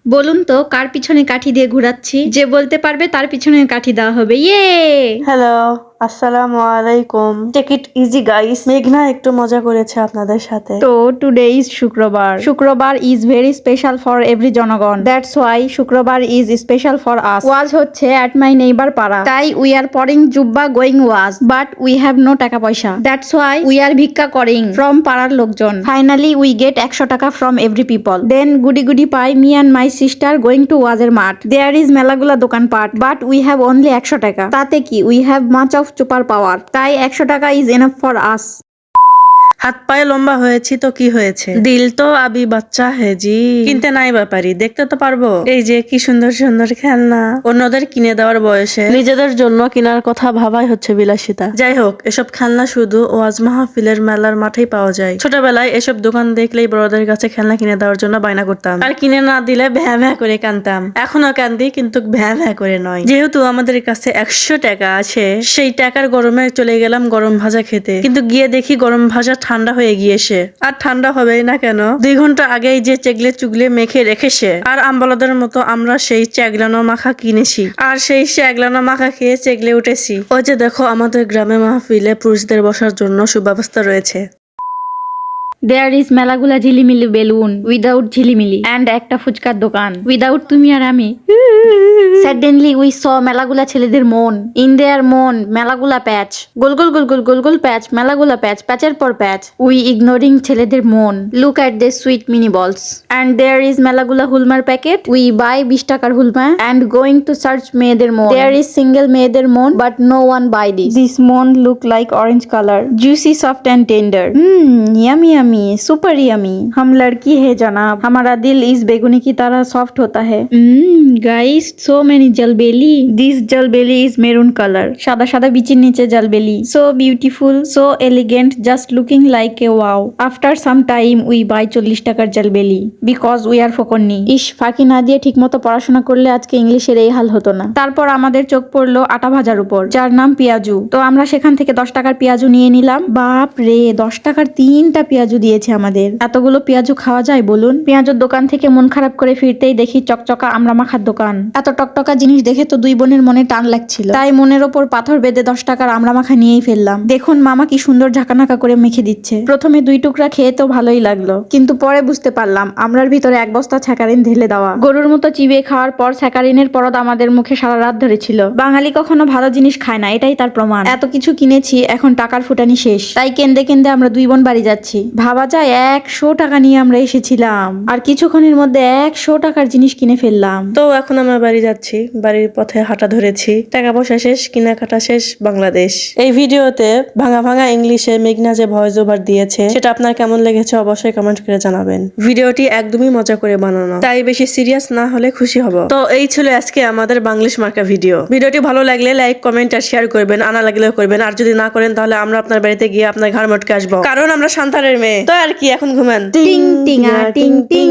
বলুন তো কার পিছনে কাঠি দিয়ে ঘোরাচ্ছি? যে বলতে পারবে তার পিছনে কাঠি দেওয়া হবে। ইয়ে! হ্যালো, আসসালামু আলাইকুম। Take it easy guys. মেঘনা একটু মজা করেছে আপনাদের সাথে। তো টুডে ইজ শুক্রবার। শুক্রবার is very special for every জনগণ। দ্যাটস ওয়াই শুক্রবার ইজ স্পেশাল ফর আস। ওয়াজ হচ্ছে অ্যাট মাই নেইবার পাড়া। তাই উই আর পড়িং জুব্বা going was, but we have no taka paisa. That's why we are ভিক্ষা করিং ফ্রম পাড়ার লোকজন। Finally we get 100 taka from every people. Then goody goody পাই me and my sister going to ওয়াজের মাঠ। দেয়ার ইজ মেলাগুলা দোকানপাট, বাট উই হ্যাভ অনলি 100 টাকা। তাতে কি we have much of super power. তাই 100 টাকা ইজ এনাফ ফর আস। হাত পায়ে লম্বা হয়েছি তো কি হয়েছে, দিল তো আবি বাচ্চা হেজি। কিনতে নাই ব্যাপারি, দেখতে তো পারবো। এই যে কি সুন্দর সুন্দর খেলনা, অন্যদের কিনে দেওয়ার বয়সে নিজেদের জন্য কেনার কথা ভাবাই হচ্ছে বিলাসিতা। যাই হোক, এসব খেলনা শুধু ওয়াজ মাহফিলের মেলার মাঠেই পাওয়া যায়। ছোটবেলায় এসব দোকান দেখলেই বড়দের কাছে খেলনা কিনে দেওয়ার জন্য বায়না করতাম, আর কিনে না দিলে ভ্যা ভ্যা করে কানতাম। এখনো কান্দি, কিন্তু ভ্যা ভ্যা করে নয়। যেহেতু আমাদের কাছে 100 টাকা আছে, সেই টাকার গরমে চলে গেলাম গরম ভাজা খেতে, কিন্তু গিয়ে দেখি গরম ভাজা ঠান্ডা হয়ে গিয়েছে। আর ঠান্ডা হবেই না কেন, 2 ঘন্টা আগেই যে চেগলে চুগলে মেখে রেখেছে। আর আমবলাদের মতো আমরা সেই চেগলানো মাখা কিনেছি, আর সেই চেগলানো মাখা খেয়ে চেগলে উঠেছি। ওই যে দেখো, আমাদের গ্রামে মাহফিলে পুরুষদের বসার জন্য সুব্যবস্থা রয়েছে। দেয়ার ইজ মেলাগুলা ঝিলিমিলি বেলুন উইদাউট ঝিলিমিলি অ্যান্ড একটা ফুচকার দোকান উইদাউট তুমি আর আমি। সাডেনলি উই স মেলাগুলা ছেলেদের মন। ইন দেয়ার মন মেলাগুলা প্যাচ, গোল গোল গোল গোল গোল গোল প্যাচ, মেলাগুলা প্যাচ, প্যাচের পর প্যাচ। উই ইগনোরিং ছেলেদের মন। Look at the sweet mini balls. And there is মেলাগুলা হুলমার প্যাকেট। উই বাই 20 টাকার হুলমা অ্যান্ড গোয়িং টু সার্চ মেয়েদের মন। দেয়ার ইজ সিঙ্গেল মেয়েদের মন, but no one buy this. This মন look like orange colour, juicy soft and tender. Yummy yummy super yummy. हम लड़की है जनाब, हमारा दिल इस बेगुनी की तरह सॉफ्ट होता है। Guys so many jalebi. This jalebi is maroon colour. সাদা সাদা বিচির নিচে jalebi. So beautiful, so elegant, just looking like a wow. After some time we buy 40 টাকার জলবেলি বিকজ উই আর ফকন্নি। ইস, ফাঁকি না দিয়ে ঠিক মতো পড়াশোনা করলে আজকে ইংলিশের এই হাল হতো না। তারপর আমাদের চোখ পড়লো আটা ভাজার উপর, যার নাম পেঁয়াজু। তো আমরা সেখান থেকে 10 টাকার পেঁয়াজু নিয়ে নিলাম। বাপ রে, 10 টাকার 3টা পেঁয়াজু দিয়েছে আমাদের। এতগুলো পেঁয়াজু খাওয়া যায় বলুন? পেঁয়াজুর দোকান থেকে মন খারাপ করে ফিরতেই দেখি চকচকা আমরা মাখার দোকান। এত টকটকা জিনিস দেখে তো 2 বোনের মনে টান লাগছিল, তাই মনের ওপর পাথর বেঁধে 10 টাকার আমরা মাখা নিয়েই ফেললাম। দেখুন মামা কি সুন্দর ঝাঁকানাকা করে মেখে দিচ্ছে। প্রথমে 2 টুকরা খেয়ে তো ভালোই লাগলো, কিন্তু পরে বুঝতে পারলাম আমরার ভিতরে 1 বস্তা ছ্যাকারিন ঢেলে দেওয়া। গরুর মতো চিবিয়ে খাওয়ার পর ছ্যাকারিনের পরদ আমাদের মুখে সারা রাত ধরেছিল। বাঙালি কখনো ভালো জিনিস খায় না, এটাই তার প্রমাণ। এত কিছু কিনেছি, এখন টাকার ফুটানি শেষ, তাই কেন্দে কেন্দে আমরা 2 বোন বাড়ি যাচ্ছি। ভাবা যায় 100 টাকা নিয়ে আমরা এসেছিলাম, আর কিছুক্ষণের মধ্যে 100 টাকার জিনিস কিনে ফেললাম। তো এখন আমরা বাড়ি যাচ্ছি, বাড়ির পথে হাঁটা ধরেছি। টাকা পয়সা শেষ, কেনাকাটা শেষ, বাংলাদেশ। এই ভিডিওতে ভাঙা ভাঙা ইংলিশে মেঘনা যে ভয়েস ওভার দিয়েছে, সেটা আপনার কেমন লেগেছে অবশ্যই কমেন্ট করে জানাবেন। ভিডিওটি একদমই মজা করে বানানো, তাই বেশি সিরিয়াস না হলে খুশি হব। তো এই ছিল আজকে আমাদের বাংলিশ মার্কা ভিডিও। ভিডিওটি ভালো লাগলে লাইক, কমেন্ট আর শেয়ার করবেন, আনা লাগলেও করবেন। আর যদি না করেন তাহলে আমরা আপনার বাড়িতে গিয়ে আপনার ঘাড় মটকে আসবো, কারণ আমরা সান্তারের মেয়ে। তো আর কি, এখন ঘুমান। টিং টিং টিং টিং।